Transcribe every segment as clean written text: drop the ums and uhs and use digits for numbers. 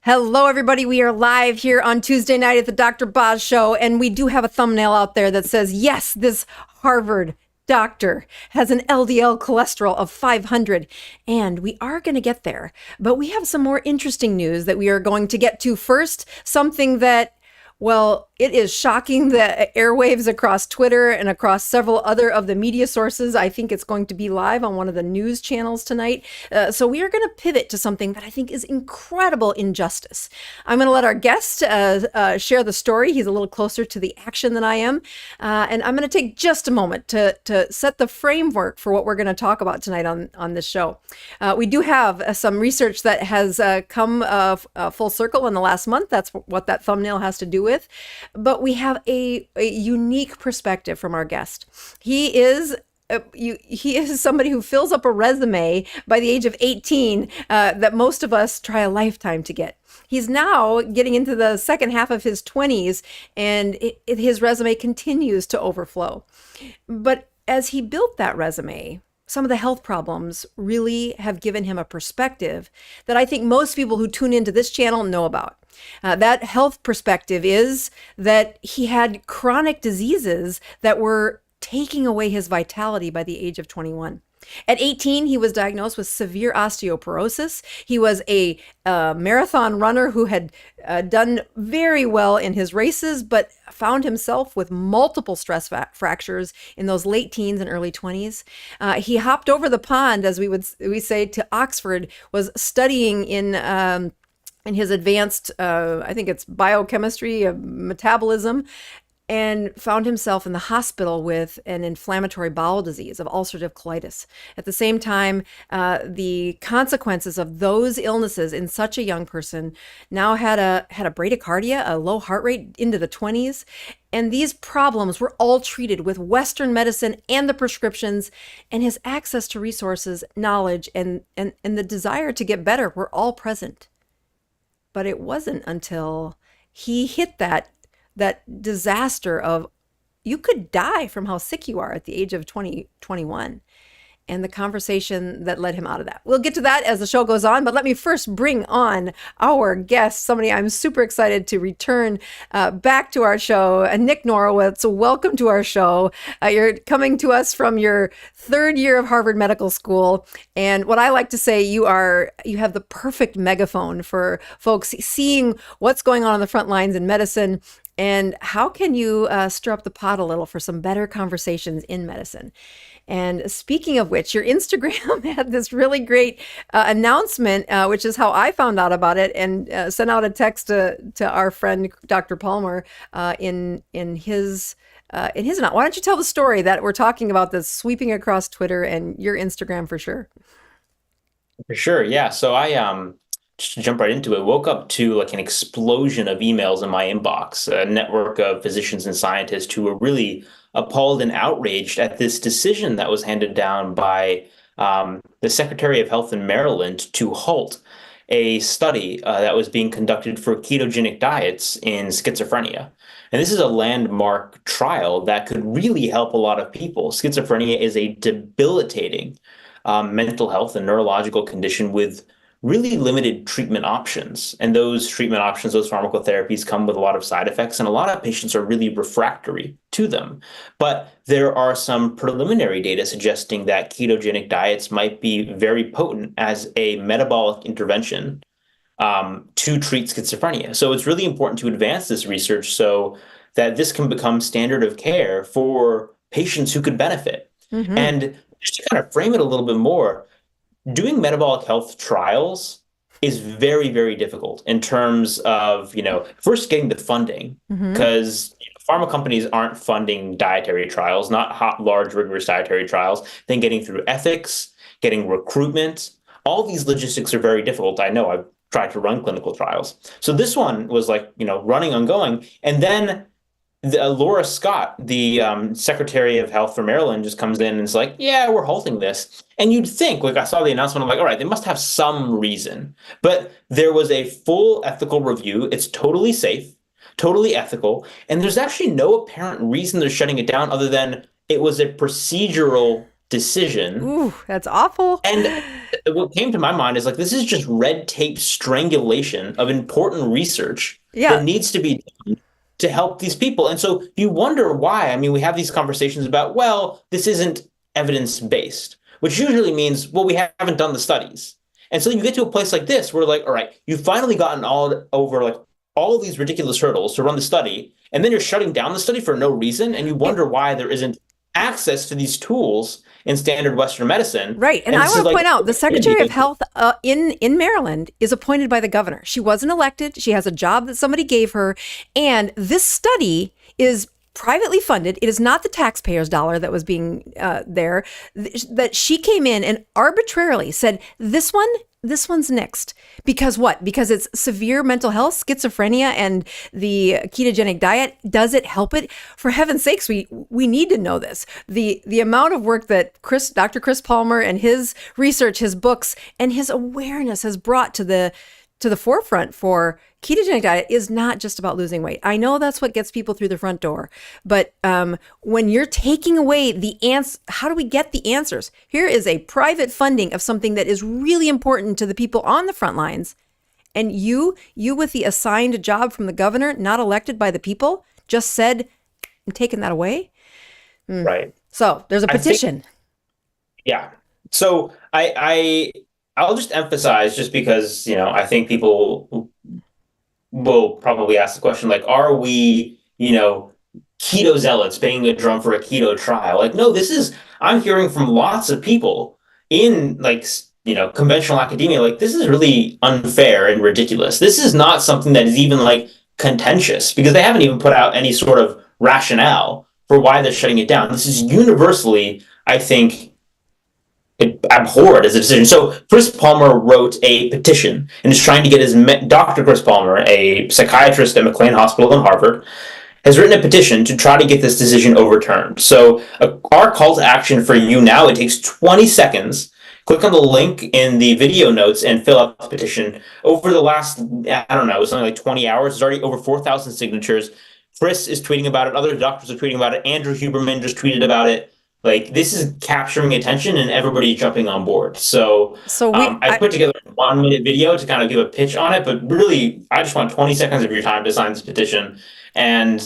Hello, everybody. We are live here on Tuesday night at the Dr. Boz Show, and we do have a thumbnail out there that says, yes, this Harvard doctor has an LDL cholesterol of 500, and we are going to get there. But we have some more interesting news that we are going to get to first, something that, well, it is shocking the airwaves across Twitter and across several other of the media sources. I think it's going to be live on one of the news channels tonight. So we are going to pivot to something that I think is incredible injustice. I'm going to let our guest share the story. He's a little closer to the action than I am. And I'm going to take just a moment to set the framework for what we're going to talk about tonight on this show. We do have some research that has come full circle in the last month. That's what that thumbnail has to do with. But we have a unique perspective from our guest. He is somebody who fills up a resume by the age of 18 that most of us try a lifetime to get. He's now getting into the second half of his 20s, and his resume continues to overflow. But as he built that resume, some of the health problems really have given him a perspective that I think most people who tune into this channel know about. That health perspective is that he had chronic diseases that were taking away his vitality by the age of 21. At 18, he was diagnosed with severe osteoporosis. He was a marathon runner who had done very well in his races, but found himself with multiple stress fractures in those late teens and early 20s. He hopped over the pond, as we say, to Oxford, was studying in his advanced, I think it's biochemistry, metabolism, and found himself in the hospital with an inflammatory bowel disease of ulcerative colitis. At the same time, the consequences of those illnesses in such a young person now had a bradycardia, a low heart rate into the 20s. And these problems were all treated with Western medicine and the prescriptions, and his access to resources, knowledge, and the desire to get better were all present. But it wasn't until he hit that disaster of you could die from how sick you are at the age of 21, and the conversation that led him out of that. We'll get to that as the show goes on, but let me first bring on our guest, somebody I'm super excited to return back to our show, Nick Norwitz. Welcome to our show. You're coming to us from your third year of Harvard Medical School, and what I like to say, you have the perfect megaphone for folks seeing what's going on the front lines in medicine. And how can you stir up the pot a little for some better conversations in medicine? And speaking of which, your Instagram had this really great announcement, which is how I found out about it, and sent out a text to our friend Dr. Palmer in his announcement. Why don't you tell the story that we're talking about, this sweeping across Twitter and your Instagram for sure? For sure, yeah. So I just to jump right into it, woke up to like an explosion of emails in my inbox, a network of physicians and scientists who were really appalled and outraged at this decision that was handed down by the Secretary of Health in Maryland to halt a study that was being conducted for ketogenic diets in schizophrenia. And this is a landmark trial that could really help a lot of people. Schizophrenia is a debilitating mental health and neurological condition with really limited treatment options. And those treatment options, those pharmacotherapies, come with a lot of side effects, and a lot of patients are really refractory to them. But there are some preliminary data suggesting that ketogenic diets might be very potent as a metabolic intervention to treat schizophrenia. So it's really important to advance this research so that this can become standard of care for patients who could benefit. Mm-hmm. And just to kind of frame it a little bit more, doing metabolic health trials is very, very difficult in terms of, first getting the funding, because pharma companies aren't funding dietary trials, not hot, large, rigorous dietary trials, then getting through ethics, getting recruitment. All these logistics are very difficult. I know I've tried to run clinical trials. So this one was like, running, ongoing. And then Laura Scott, the Secretary of Health for Maryland, just comes in and is like, yeah, we're halting this. And you'd think, like I saw the announcement, I'm like, all right, they must have some reason. But there was a full ethical review. It's totally safe, totally ethical. And there's actually no apparent reason they're shutting it down other than it was a procedural decision. Ooh, that's awful. And what came to my mind is like, this is just red tape strangulation of important research that Yeah. needs to be done to help these people. And so you wonder why. I mean, we have these conversations about, well, this isn't evidence-based, which usually means, well, we haven't done the studies. And so you get to a place like this where like, all right, you've finally gotten all over like all of these ridiculous hurdles to run the study, and then you're shutting down the study for no reason, and you wonder why there isn't access to these tools in standard Western medicine. Right. And I want to point out the Secretary of Health in Maryland is appointed by the governor. She wasn't elected. She has a job that somebody gave her. And this study is privately funded. It is not the taxpayers' dollar that was being there. That she came in and arbitrarily said, this one's next. Because what? Because it's severe mental health, schizophrenia, and the ketogenic diet. Does it help it? For heaven's sakes, we need to know this. The amount of work that Dr. Chris Palmer and his research, his books, and his awareness has brought to the forefront for ketogenic diet is not just about losing weight. I know that's what gets people through the front door, but when you're taking away the how do we get the answers? Here is a private funding of something that is really important to the people on the front lines, and you with the assigned job from the governor, not elected by the people, just said, I'm taking that away. Right. So there's a petition. Yeah. So I'll just emphasize, just because, I think people will probably ask the question, like, are we, keto zealots banging a drum for a keto trial? Like, no, I'm hearing from lots of people in like, conventional academia, like, this is really unfair and ridiculous. This is not something that is even like contentious, because they haven't even put out any sort of rationale for why they're shutting it down. This is universally, I think, abhorred as a decision. So Chris Palmer wrote a petition and is trying to get Dr. Chris Palmer, a psychiatrist at McLean Hospital in Harvard, has written a petition to try to get this decision overturned. So our call to action for you now, it takes 20 seconds. Click on the link in the video notes and fill out the petition. Over the last, I don't know, something like 20 hours, there's already over 4,000 signatures. Chris is tweeting about it. Other doctors are tweeting about it. Andrew Huberman just tweeted about it. Like, this is capturing attention and everybody jumping on board. So I put together a 1-minute video to kind of give a pitch on it, but really, I just want 20 seconds of your time to sign this petition and,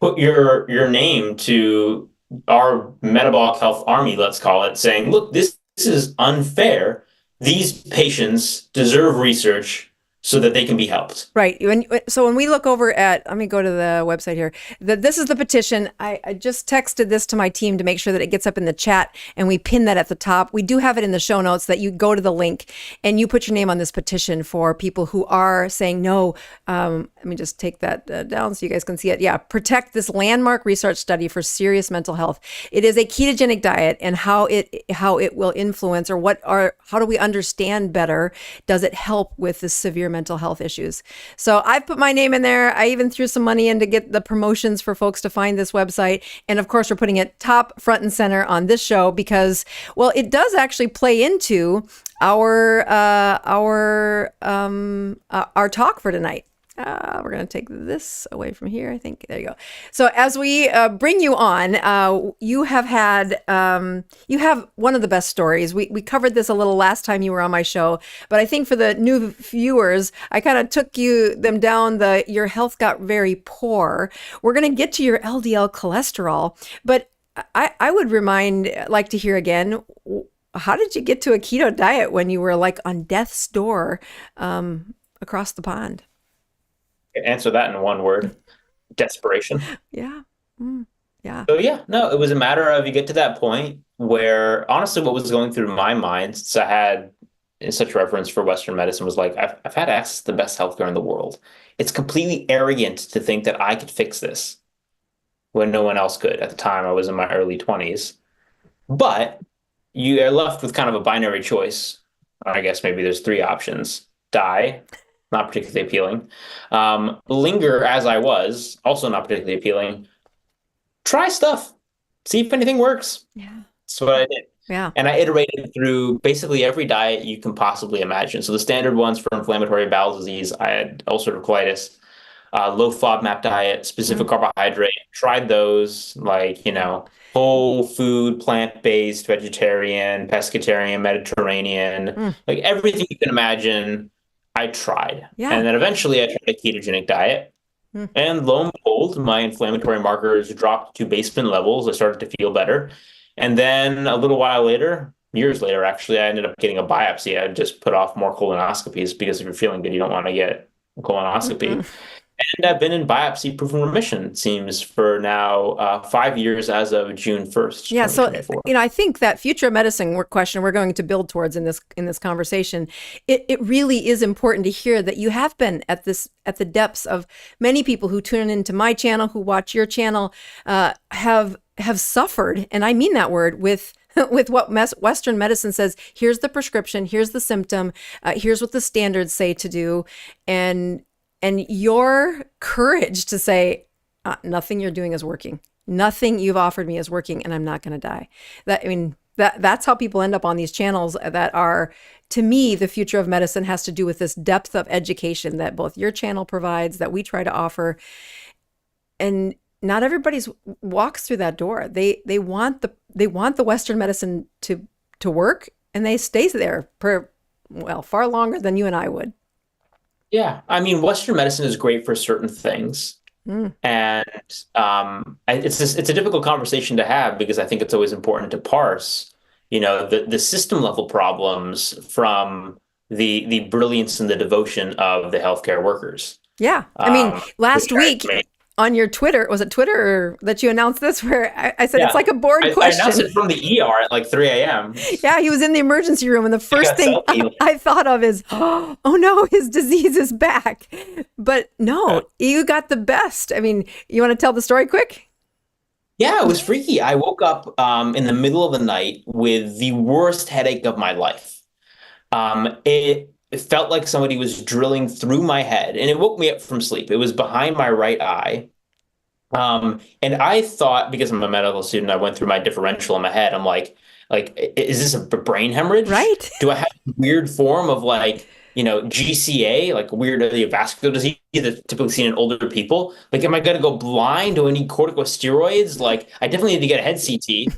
put your name to our metabolic health army, let's call it, saying, look, this is unfair. These patients deserve research so that they can be helped. Right. So when we look over at, let me go to the website here. This is the petition. I just texted this to my team to make sure that it gets up in the chat, and we pin that at the top. We do have it in the show notes that you go to the link and you put your name on this petition for people who are saying no. Let me just take that down so you guys can see it. Yeah. Protect this landmark research study for serious mental health. It is a ketogenic diet and how it will influence, or how do we understand better? Does it help with this severe mental health issues? So I've put my name in there. I even threw some money in to get the promotions for folks to find this website. And of course, we're putting it top, front, and center on this show because, well, it does actually play into our talk for tonight. We're going to take this away from here, I think. There you go. So as we bring you on, you have one of the best stories. We covered this a little last time you were on my show, but I think for the new viewers, I kind of took them down your health got very poor. We're going to get to your LDL cholesterol, but I would like to hear again, how did you get to a keto diet when you were like on death's door across the pond? Answer that in one word: desperation. Yeah. Yeah. So yeah, no, it was a matter of, you get to that point where honestly what was going through my mind, since I had in such reverence for Western medicine, was like, I've had access to the best healthcare in the world. It's completely arrogant to think that I could fix this when no one else could. At the time, I was in my early 20s. But you are left with kind of a binary choice. I guess maybe there's 3 options: die, not particularly appealing; linger as I was, also not particularly appealing; try stuff, see if anything works. Yeah. That's what I did. Yeah. And I iterated through basically every diet you can possibly imagine. So the standard ones for inflammatory bowel disease, I had ulcerative colitis, low FODMAP diet, specific carbohydrate, tried those, whole food, plant-based, vegetarian, pescatarian, Mediterranean, like everything you can imagine, I tried. Yeah. And then eventually I tried a ketogenic diet. And lo and behold, my inflammatory markers dropped to baseline levels. I started to feel better. And then a little while later, years later, actually, I ended up getting a biopsy. I just put off more colonoscopies because if you're feeling good, you don't want to get a colonoscopy. And I've been in biopsy-proven remission, it seems, for now 5 years as of June 1st, Yeah, so 2024. I think that future of medicine question we're going to build towards in this conversation, it really is important to hear that you have been at the depths of many people who tune into my channel, who watch your channel, have suffered, and I mean that word, with what Western medicine says. Here's the prescription, here's the symptom, here's what the standards say to do, and your courage to say, nothing you're doing is working. Nothing you've offered me is working, and I'm not going to die. That's how people end up on these channels that are, to me, the future of medicine has to do with this depth of education that both your channel provides, that we try to offer. And not everybody's walks through that door. They want the Western medicine to work, and they stay there for, well, far longer than you and I would. Yeah, I mean, Western medicine is great for certain things. And it's a difficult conversation to have because I think it's always important to parse, the system level problems from the brilliance and the devotion of the healthcare workers. Yeah. I mean, last week on your Twitter, was it Twitter that you announced this, where I said, it's like a board question. I announced it from the ER at like 3 a.m. Yeah, he was in the emergency room, and the first thing I thought of is, oh no, his disease is back. But no, you got the best. I mean, you want to tell the story quick? Yeah, it was freaky. I woke up in the middle of the night with the worst headache of my life. It felt like somebody was drilling through my head, and it woke me up from sleep. It was behind my right eye. And I thought, because I'm a medical student, I went through my differential in my head. I'm like, is this a brain hemorrhage? Right. Do I have a weird form of GCA, like weird vascular disease that's typically seen in older people? Like, am I going to go blind? Do I need corticosteroids? Like, I definitely need to get a head CT.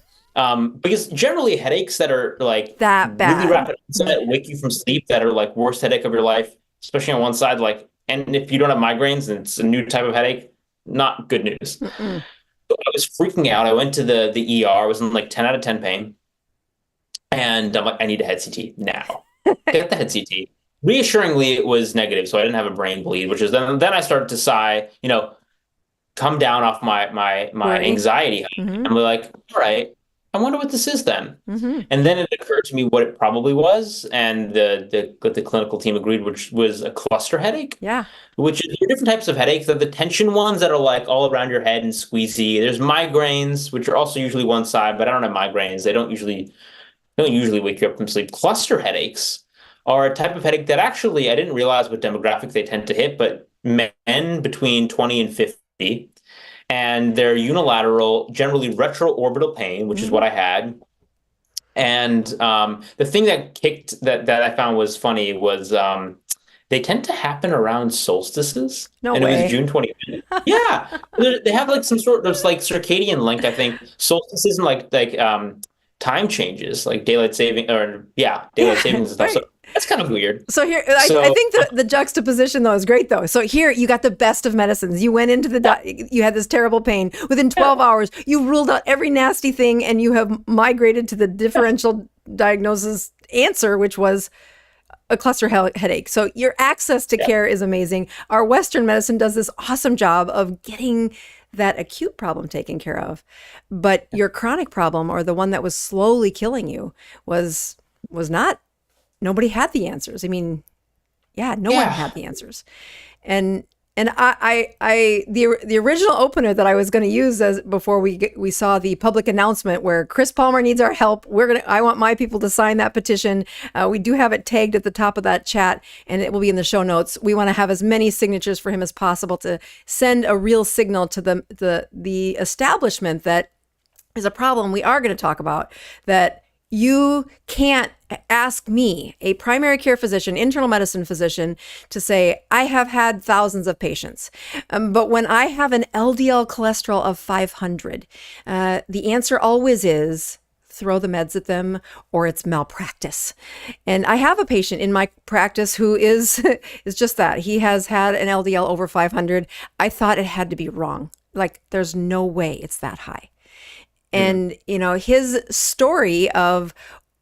Because generally headaches that are like that bad, really rapid onset, wake you from sleep, that are like worst headache of your life, especially on one side, and if you don't have migraines and it's a new type of headache, not good news. So I was freaking out. I went to the ER. I was in like 10 out of 10 pain. And I'm like, I need a head CT now. Get the head CT. Reassuringly, it was negative, so I didn't have a brain bleed, which is then I started to sigh, come down off my anxiety. And we're like, all right, I wonder what this is then. And then it occurred to me what it probably was, and the clinical team agreed, which was a cluster headache. Yeah. Which is different types of headaches. They're the tension ones that are like all around your head and squeezy. There's migraines, which are also usually one side, but I don't have migraines. They don't usually wake you up from sleep. Cluster headaches are a type of headache that actually I didn't realize what demographic they tend to hit, but men between 20 and 50. And they're unilateral, generally retroorbital pain, which is what I had. And the thing that I found was funny was they tend to happen around solstices. No and way. It was June 25th. Yeah. They have like some sort of like circadian link, I think. Solstices and like time changes, like daylight savings and stuff. Right. So that's kind of weird. So here, I think the juxtaposition though is great though. So here you got the best of medicines. You went into you had this terrible pain. Within 12 hours, you ruled out every nasty thing, and you have migrated to the differential diagnosis answer, which was a cluster headache. So your access to care is amazing. Our Western medicine does this awesome job of getting that acute problem taken care of. But your chronic problem, or the one that was slowly killing you, was not. Nobody had the answers. I mean, no one had the answers. And the original opener that I was going to use before we saw the public announcement where Chris Palmer needs our help. I want my people to sign that petition. We do have it tagged at the top of that chat, and it will be in the show notes. We want to have as many signatures for him as possible to send a real signal to the establishment that is a problem we are going to talk about, that You can't ask me, a primary care physician, internal medicine physician, to say, I have had thousands of patients. But when I have an LDL cholesterol of 500, the answer always is throw the meds at them or it's malpractice. And I have a patient in my practice who is just that. He has had an LDL over 500. I thought it had to be wrong. Like, there's no way it's that high. And, you know, his story of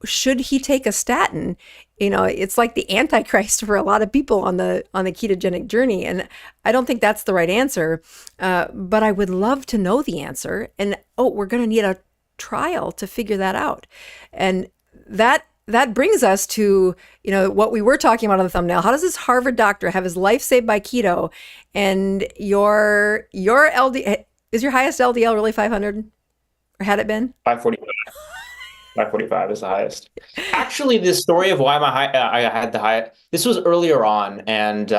should he take a statin, you know, it's like the antichrist for a lot of people on the ketogenic journey. And I don't think that's the right answer. But I would love to know the answer. And, we're going to need a trial to figure that out. And that brings us to, you know, what we were talking about on the thumbnail. How does this Harvard doctor have his life saved by keto? And your LDL, is your highest LDL really 500? Or had it been? 545. 545 is the highest. Actually, the story of why I had the high, this was earlier on, and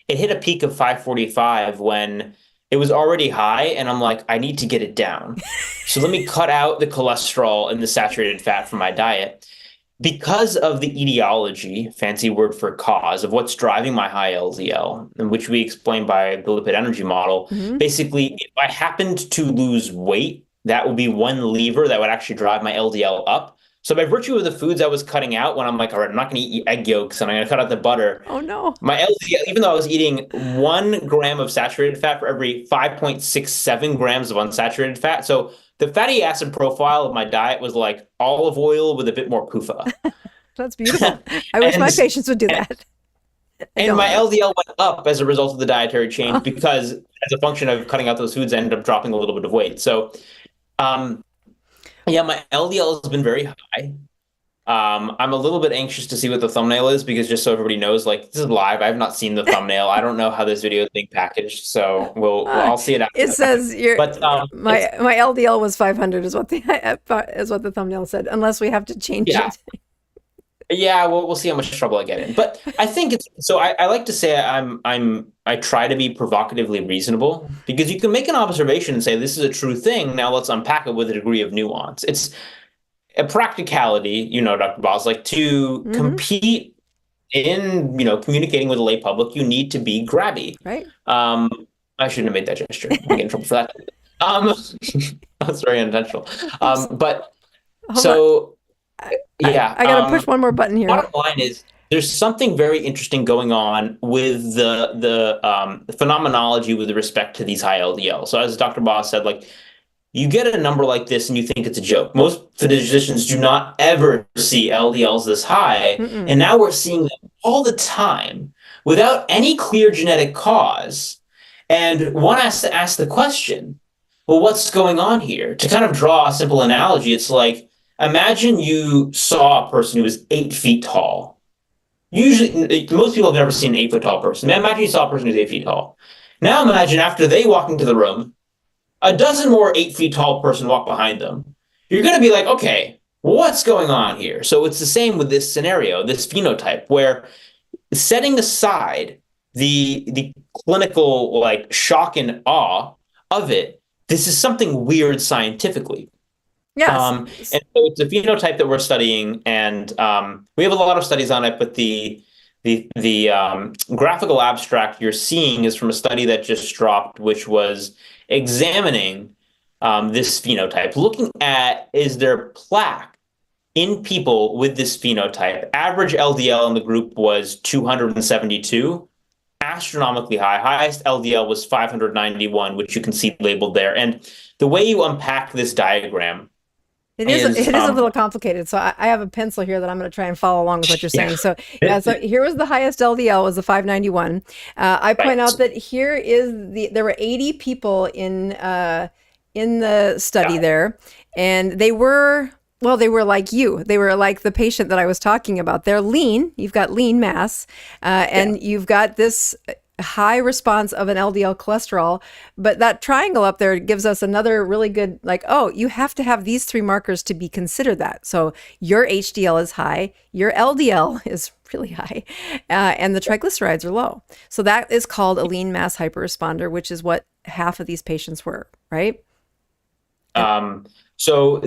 it hit a peak of 545 when it was already high, and I'm like, I need to get it down. So let me cut out the cholesterol and the saturated fat from my diet. Because of the etiology, fancy word for cause, of what's driving my high LDL, and which we explain by the lipid energy model, basically, if I happened to lose weight, that would be one lever that would actually drive my LDL up. So by virtue of the foods I was cutting out, when I'm like, all right, I'm not going to eat egg yolks and I'm going to cut out the butter. Oh, no. My LDL, even though I was eating 1 gram of saturated fat for every 5.67 grams of unsaturated fat. So the fatty acid profile of my diet was like olive oil with a bit more PUFA. That's beautiful. I wish my patients would do that. And my LDL went up as a result of the dietary change because as a function of cutting out those foods, I ended up dropping a little bit of weight. So yeah, my LDL has been very high. I'm a little bit anxious to see what the thumbnail is because just so everybody knows, like, this is live. I have not seen the thumbnail. I don't know how this video is being packaged, so I'll see it after. It says my LDL was 500 is what the thumbnail said, unless we have to change it. Yeah, we'll see how much trouble I get in. But I think it's so. I like to say I try to be provocatively reasonable because you can make an observation and say this is a true thing. Now let's unpack it with a degree of nuance. It's a practicality, you know, Dr. Boz, like to compete in, you know, communicating with the lay public, you need to be grabby. Right. I shouldn't have made that gesture. I'm getting in trouble for that. That's very unintentional. But so. Yeah, I gotta push one more button here. Bottom line is there's something very interesting going on with the phenomenology with respect to these high LDL. So as Dr. Boz said, like you get a number like this and you think it's a joke. Most physicians do not ever see LDLs this high, and now we're seeing them all the time without any clear genetic cause. And one has to ask the question, well, what's going on here? To kind of draw a simple analogy, it's like, imagine you saw a person who was 8 feet tall. Usually, most people have never seen an 8 foot tall person. Imagine you saw a person who's 8 feet tall. Now imagine after they walk into the room, a dozen more 8 feet tall person walk behind them. You're going to be like, okay, what's going on here? So it's the same with this scenario, this phenotype, where setting aside the clinical like shock and awe of it, this is something weird scientifically. Yes. And so it's a phenotype that we're studying, and we have a lot of studies on it, but the graphical abstract you're seeing is from a study that just dropped, which was examining this phenotype, looking at is there plaque in people with this phenotype. Average LDL in the group was 272, astronomically high. Highest LDL was 591, which you can see labeled there. And the way you unpack this diagram, it is a little complicated. So I have a pencil here that I'm going to try and follow along with what you're saying. So so here was the highest LDL was the 591. I point out that here is there were 80 people in the study there, and they were like you. They were like the patient that I was talking about. They're lean. You've got lean mass, and you've got this high response of an LDL cholesterol, but that triangle up there gives us another really good, like, oh, you have to have these 3 markers to be considered that. So your HDL is high, your LDL is really high, and the triglycerides are low. So that is called a lean mass hyperresponder, which is what half of these patients were, right? So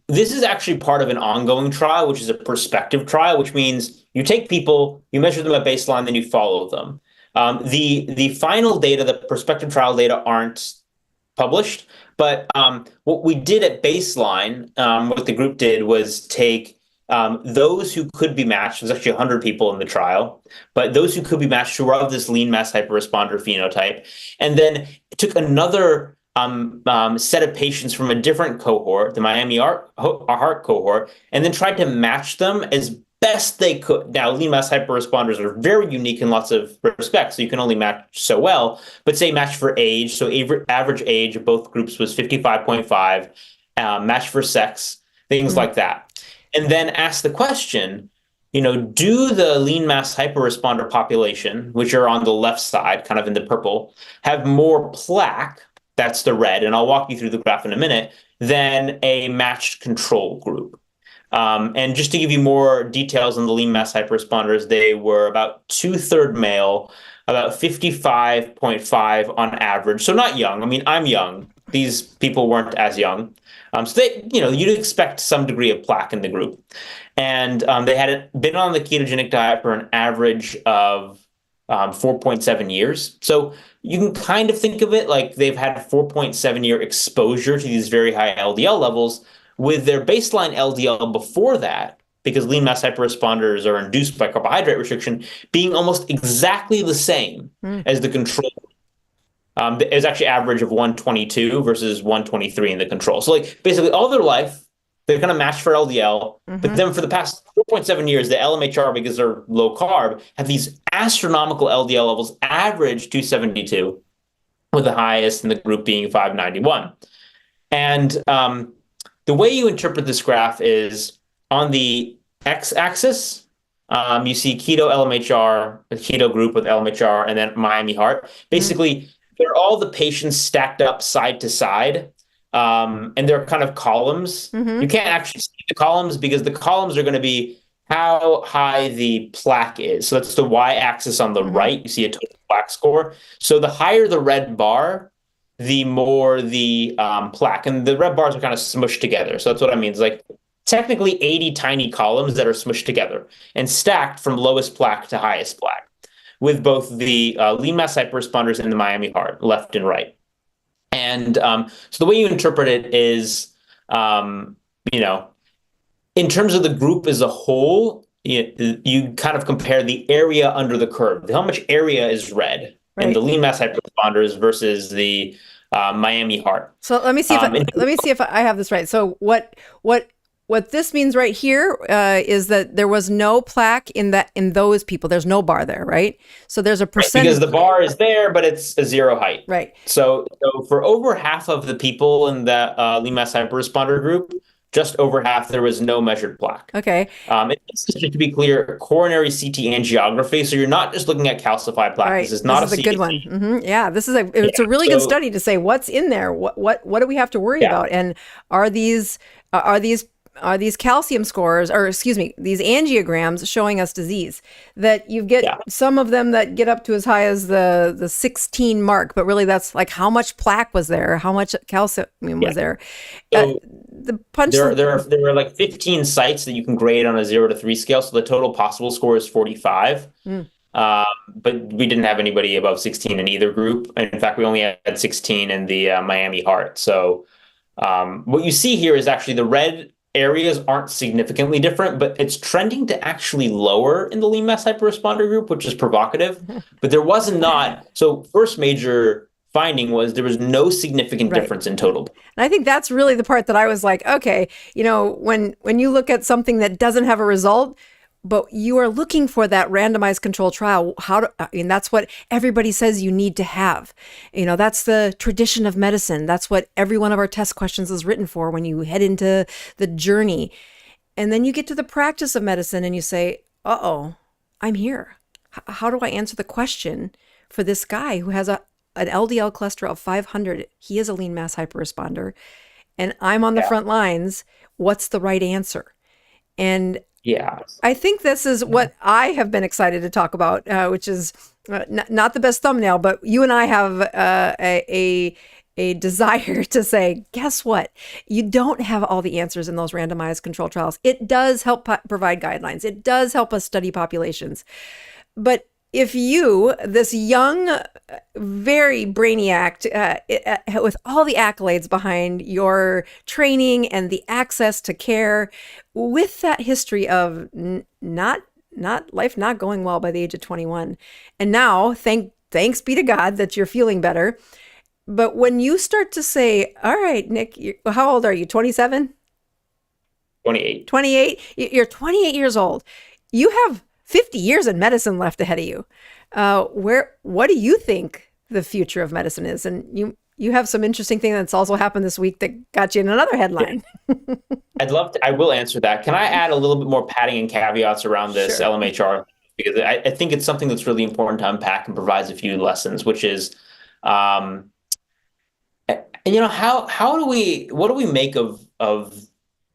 this is actually part of an ongoing trial, which is a prospective trial, which means you take people, you measure them at baseline, then you follow them. The final data, the prospective trial data, aren't published, but what we did at baseline, what the group did was take those who could be matched. There's actually 100 people in the trial, but those who could be matched who were of this lean mass hyperresponder phenotype, and then took another set of patients from a different cohort, the Miami Heart cohort, and then tried to match them as best they could. Now, lean mass hyperresponders are very unique in lots of respects, so you can only match so well, but say match for age. So average age of both groups was 55.5, match for sex, things like that. And then ask the question, do the lean mass hyperresponder population, which are on the left side, kind of in the purple, have more plaque, that's the red, and I'll walk you through the graph in a minute, than a matched control group? And just to give you more details on the lean mass hyperresponders, they were about 2/3 male, about 55.5 on average. So not young. I mean, I'm young. These people weren't as young. So they, you'd expect some degree of plaque in the group. And they had been on the ketogenic diet for an average of 4.7 years. So you can kind of think of it like they've had 4.7-year exposure to these very high LDL levels, with their baseline LDL before that, because lean mass hyperresponders are induced by carbohydrate restriction, being almost exactly the same as the control. It was actually average of 122 versus 123 in the control. So like basically all their life, they're going to match for LDL, but then for the past 4.7 years, the LMHR, because they're low carb, have these astronomical LDL levels, average 272, with the highest in the group being 591. And the way you interpret this graph is on the x-axis, you see keto LMHR, a keto group with LMHR, and then Miami Heart. Basically, they're all the patients stacked up side to side, and they're kind of columns. You can't actually see the columns because the columns are going to be how high the plaque is. So that's the y-axis on the right. You see a total plaque score. So the higher the red bar, the more the plaque, and the red bars are kind of smushed together. So that's what I mean. It's like technically 80 tiny columns that are smushed together and stacked from lowest plaque to highest plaque, with both the lean mass hyperresponders and the Miami Heart, left and right. And so the way you interpret it is, in terms of the group as a whole, you kind of compare the area under the curve. How much area is red? Right. And the lean mass hyperresponders versus the Miami Heart. So let me see if I have this right. So what this means right here is that there was no plaque in those people. There's no bar there, right? So there's a percentage. Because the bar is there, but it's a zero height. Right. So for over half of the people in the lean mass hyperresponder group, just over half, there was no measured plaque. Okay. It's just to be clear, coronary CT angiography. So you're not just looking at calcified plaque. Right. This is not a good one. Yeah, it's a really good study to say what's in there. What do we have to worry about? And are these calcium scores, or excuse me, these angiograms showing us disease? That you get some of them that get up to as high as the 16 mark, but really that's like how much plaque was there, how much calcium was there. So there are like 15 sites that you can grade on a 0 to 3 scale. So the total possible score is 45. But we didn't have anybody above 16 in either group. In fact, we only had 16 in the Miami Heart. So what you see here is actually the red areas aren't significantly different, but it's trending to actually lower in the lean mass hyperresponder group, which is provocative. But there was not. So first major finding was there was no significant difference in total. And I think that's really the part that I was like, okay, when you look at something that doesn't have a result, but you are looking for that randomized controlled trial, that's what everybody says you need to have. That's the tradition of medicine. That's what every one of our test questions is written for when you head into the journey. And then you get to the practice of medicine and you say, uh-oh, I'm here. How do I answer the question for this guy who has an LDL cholesterol of 500? He is a lean mass hyperresponder, and I'm on the front lines. What's the right answer? And I think this is what I have been excited to talk about, which is not the best thumbnail, but you and I have a desire to say, guess what? You don't have all the answers in those randomized control trials. It does help provide guidelines. It does help us study populations. But if you, this young, very brainiac, with all the accolades behind your training and the access to care, with that history of life not going well by the age of 21, and now thanks be to God that you're feeling better. But when you start to say, all right, Nick, how old are you? 27? 28. 28? You're 28 years old. You have 50 years in medicine left ahead of you. What do you think the future of medicine is? And you have some interesting thing that's also happened this week that got you in another headline. I will answer that. Can I add a little bit more padding and caveats around this Sure. LMHR? Because I think it's something that's really important to unpack and provides a few lessons, which is, and what do we make of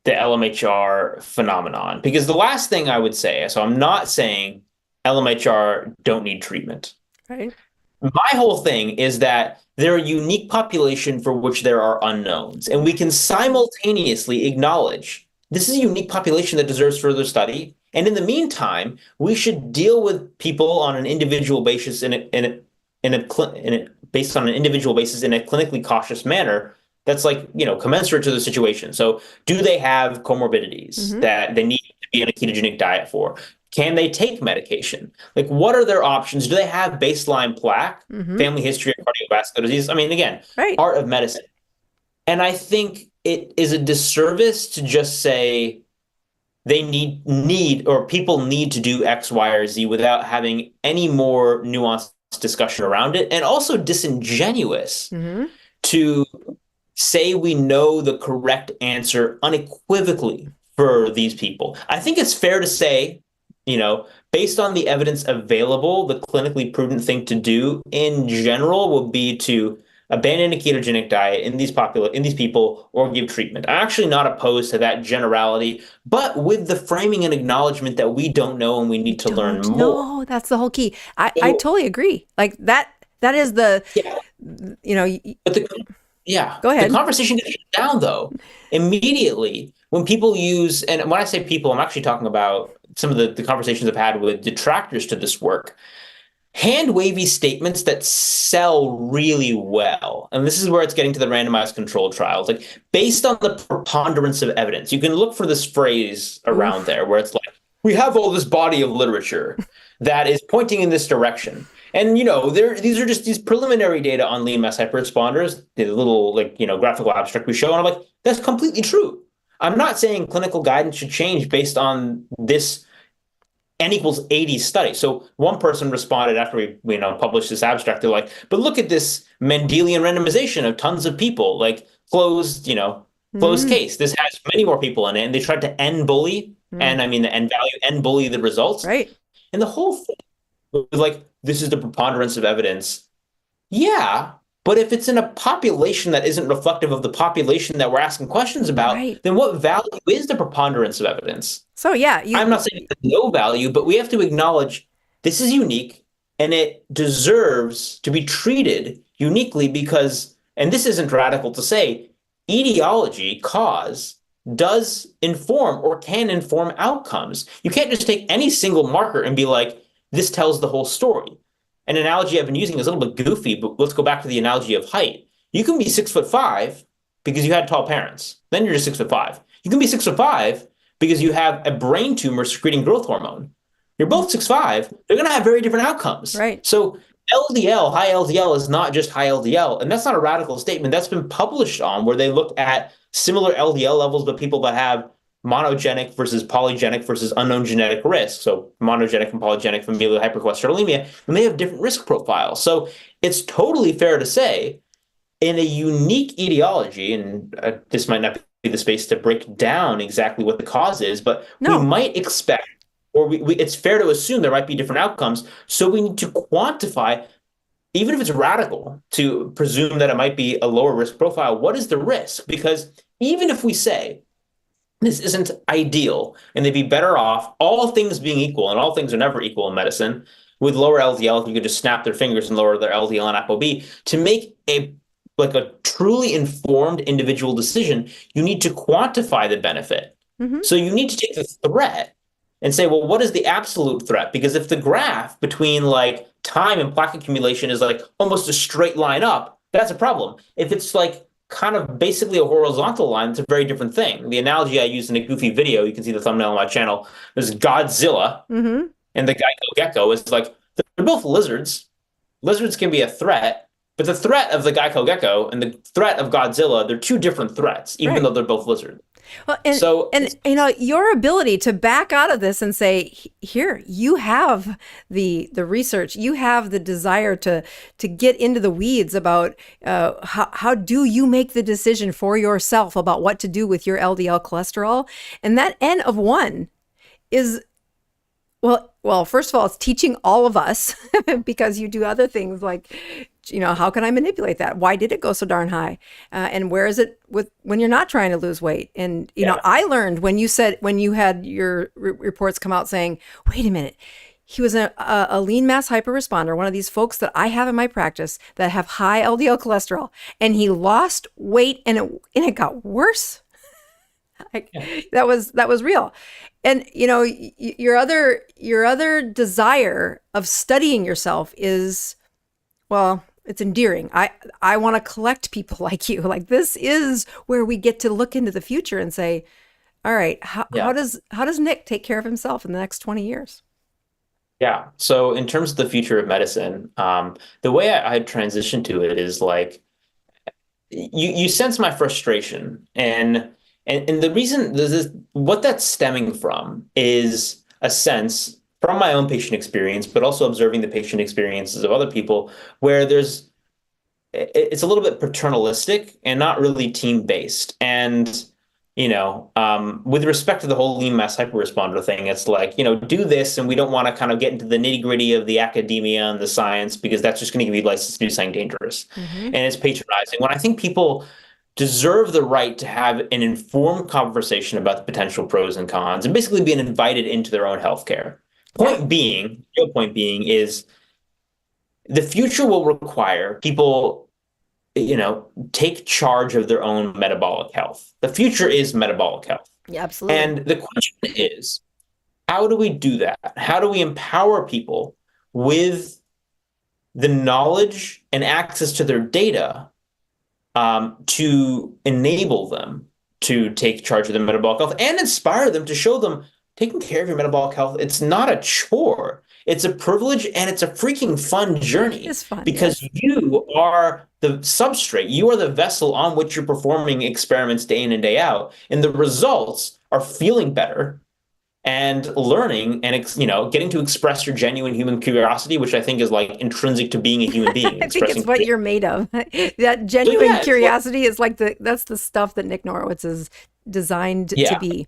the LMHR phenomenon? Because the last thing I would say, so I'm not saying LMHR don't need treatment. Right. My whole thing is that they're a unique population for which there are unknowns, and we can simultaneously acknowledge this is a unique population that deserves further study. And in the meantime, we should deal with people on an individual basis based on an individual basis in a clinically cautious manner that's commensurate to the situation. So do they have comorbidities that they need to be on a ketogenic diet for? Can they take medication? What are their options? Do they have baseline plaque, family history of cardiovascular disease? I mean, again, art of medicine. And I think it is a disservice to just say they need or people need to do X, Y, or Z without having any more nuanced discussion around it, and also disingenuous to say we know the correct answer unequivocally for these people. I think it's fair to say, based on the evidence available, the clinically prudent thing to do in general would be to abandon a ketogenic diet in these people or give treatment. I'm actually not opposed to that generality, but with the framing and acknowledgement that we don't know and we need to learn more. No, that's the whole key. I totally agree. That is the, But go ahead. The conversation gets shut down though immediately when people use, and when I say people, I'm actually talking about some of the conversations I've had with detractors to this work. Hand-wavy statements that sell really well. And this is where it's getting to the randomized controlled trials. Based on the preponderance of evidence, you can look for this phrase around there where it's we have all this body of literature that is pointing in this direction. And, these are just these preliminary data on lean mass hyperresponders, the little graphical abstract we show. And I'm that's completely true. I'm not saying clinical guidance should change based on this N equals 80 study. So one person responded after we published this abstract. They're but look at this Mendelian randomization of tons of people, closed case. This has many more people in it. And they tried to N bully, and I mean the N value, N bully the results. Right. And the whole thing was this is the preponderance of evidence. Yeah. But if it's in a population that isn't reflective of the population that we're asking questions about, then what value is the preponderance of evidence? So yeah, I'm not saying there's no value, but we have to acknowledge this is unique and it deserves to be treated uniquely because, and this isn't radical to say, etiology, cause, does inform or can inform outcomes. You can't just take any single marker and be this tells the whole story. An analogy I've been using is a little bit goofy, but let's go back to the analogy of height. You can be 6'5" because you had tall parents. Then you're just 6'5". You can be 6'5" because you have a brain tumor secreting growth hormone. You're both 6'5". They're going to have very different outcomes. Right. So LDL, high LDL is not just high LDL. And that's not a radical statement. That's been published on where they look at similar LDL levels, but people that have monogenic versus polygenic versus unknown genetic risk. So monogenic and polygenic familial hypercholesterolemia, and they have different risk profiles. So it's totally fair to say in a unique etiology, and this might not be the space to break down exactly what the cause is, but we might expect, or it's fair to assume there might be different outcomes. So we need to quantify, even if it's radical, to presume that it might be a lower risk profile. What is the risk? Because even if we say, this isn't ideal, and they'd be better off, all things being equal, and all things are never equal in medicine, with lower LDL, if you could just snap their fingers and lower their LDL and ApoB, to make a like a truly informed individual decision, you need to quantify the benefit. So you need to take the threat and say, well, what is the absolute threat? Because if the graph between like time and plaque accumulation is like almost a straight line up, that's a problem. If it's like kind of basically a horizontal line, it's a very different thing. The analogy I used in a goofy video, you can see the thumbnail on my channel, there's Godzilla and the Geico Gecko is like, they're both lizards. Lizards can be a threat, but the threat of the Geico Gecko and the threat of Godzilla, they're two different threats, even though they're both lizards. Well, and you know, your ability to back out of this and say, here, you have the research, you have the desire to get into the weeds about how do you make the decision for yourself about what to do with your LDL cholesterol, and that N of 1 is well, first of all, it's teaching all of us because you do other things like, you know, how can I manipulate that? Why did it go so darn high? And where is it when you're not trying to lose weight? And, you know, I learned when you had your reports come out saying, wait a minute, he was a lean mass hyperresponder, one of these folks that I have in my practice that have high LDL cholesterol, and he lost weight and it got worse. That was real. And, you know, your other desire of studying yourself is, well, it's endearing. I want to collect people like you. Like, this is where we get to look into the future and say, all right, how does Nick take care of himself in the next 20 years? Yeah. So in terms of the future of medicine, the way I transition to it is like, you sense my frustration, and the reason what that's stemming from is a sense from my own patient experience, but also observing the patient experiences of other people, where it's a little bit paternalistic and not really team-based. And, you know, with respect to the whole lean mass hyperresponder thing, it's like, you know, do this, and we don't want to kind of get into the nitty-gritty of the academia and the science, because that's just going to give you license to do something dangerous. And it's patronizing. When I think people deserve the right to have an informed conversation about the potential pros and cons and basically being invited into their own healthcare. Real point being is the future will require people, you know, take charge of their own metabolic health. The future is metabolic health. Yeah, absolutely. And the question is, how do we do that? How do we empower people with the knowledge and access to their data to enable them to take charge of their metabolic health and inspire them to show them taking care of your metabolic health, it's not a chore. It's a privilege, and it's a freaking fun journey. It's fun, because you are the substrate. You are the vessel on which you're performing experiments day in and day out. And the results are feeling better and learning and, you know, getting to express your genuine human curiosity, which I think is like intrinsic to being a human being. I think it's what you're made of. That genuine curiosity is like that's the stuff that Nick Norwitz is designed to be.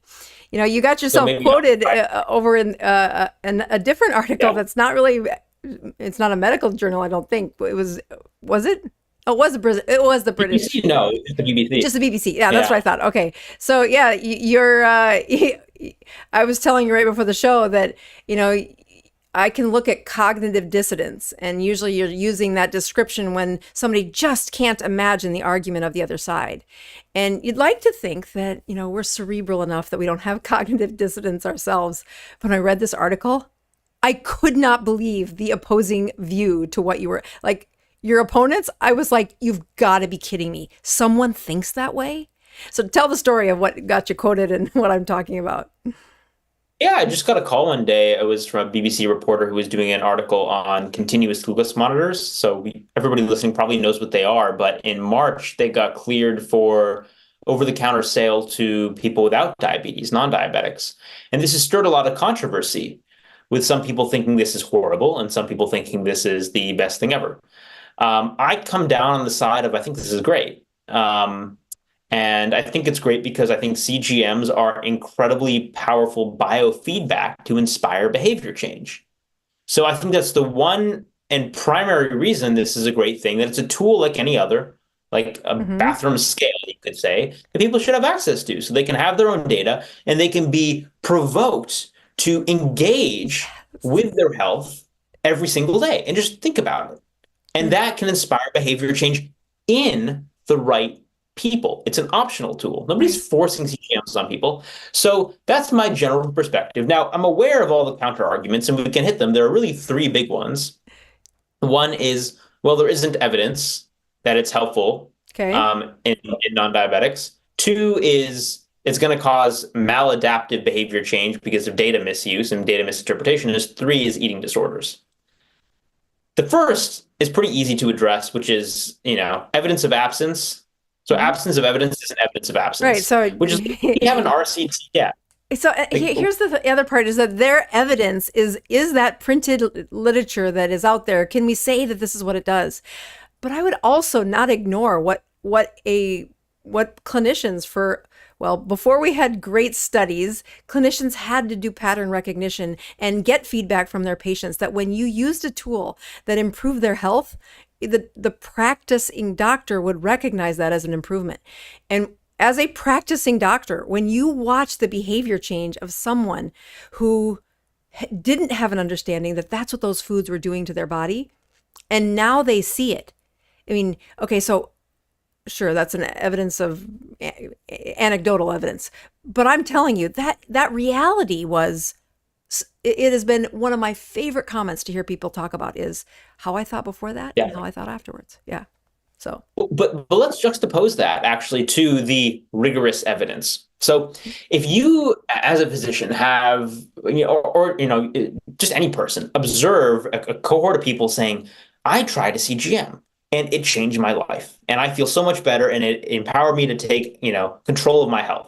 You know, you got yourself quoted over in a different article that's not really, it's not a medical journal, I don't think. But was it? Oh, it was the British. BBC, no, it's the BBC. Just the BBC. Yeah, that's what I thought. Okay. So yeah, you're, I was telling you right before the show that, you know, I can look at cognitive dissonance, and usually you're using that description when somebody just can't imagine the argument of the other side. And you'd like to think that, you know, we're cerebral enough that we don't have cognitive dissonance ourselves. When I read this article, I could not believe the opposing view to what you were like. Your opponents, I was like, you've got to be kidding me. Someone thinks that way? So tell the story of what got you quoted and what I'm talking about. Yeah, I just got a call one day. It was from a BBC reporter who was doing an article on continuous glucose monitors. So everybody listening probably knows what they are, but in March, they got cleared for over-the-counter sale to people without diabetes, non-diabetics. And this has stirred a lot of controversy, with some people thinking this is horrible and some people thinking this is the best thing ever. I come down on the side of, I think this is great. And I think it's great because I think CGMs are incredibly powerful biofeedback to inspire behavior change. So I think that's the one and primary reason this is a great thing, that it's a tool like any other, like a bathroom scale, you could say, that people should have access to, so they can have their own data and they can be provoked to engage with their health every single day and just think about it. And that can inspire behavior change in the right people. It's an optional tool. Nobody's forcing CGMs on people. So that's my general perspective. Now, I'm aware of all the counter arguments, and we can hit them. There are really three big ones. One is, well, there isn't evidence that it's helpful in non-diabetics. Two is it's going to cause maladaptive behavior change because of data misuse and data misinterpretation. And three is eating disorders. The first is pretty easy to address, which is, evidence of absence. So absence of evidence is an evidence of absence. Right. So which is we have an RCT. Yeah. So here's the other part is that their evidence is that printed literature that is out there. Can we say that this is what it does? But I would also not ignore what clinicians before we had great studies, clinicians had to do pattern recognition and get feedback from their patients that when you used a tool that improved their health, the practicing doctor would recognize that as an improvement. And as a practicing doctor, when you watch the behavior change of someone who didn't have an understanding that that's what those foods were doing to their body, and now they see it. I mean, okay, so sure, that's an evidence of anecdotal evidence, but I'm telling you that reality it has been one of my favorite comments to hear people talk about is how I thought before that and how I thought afterwards. Yeah. So, but let's juxtapose that actually to the rigorous evidence. So if you, as a physician, have, or just any person, observe a cohort of people saying, I tried a CGM and it changed my life and I feel so much better and it empowered me to take, control of my health.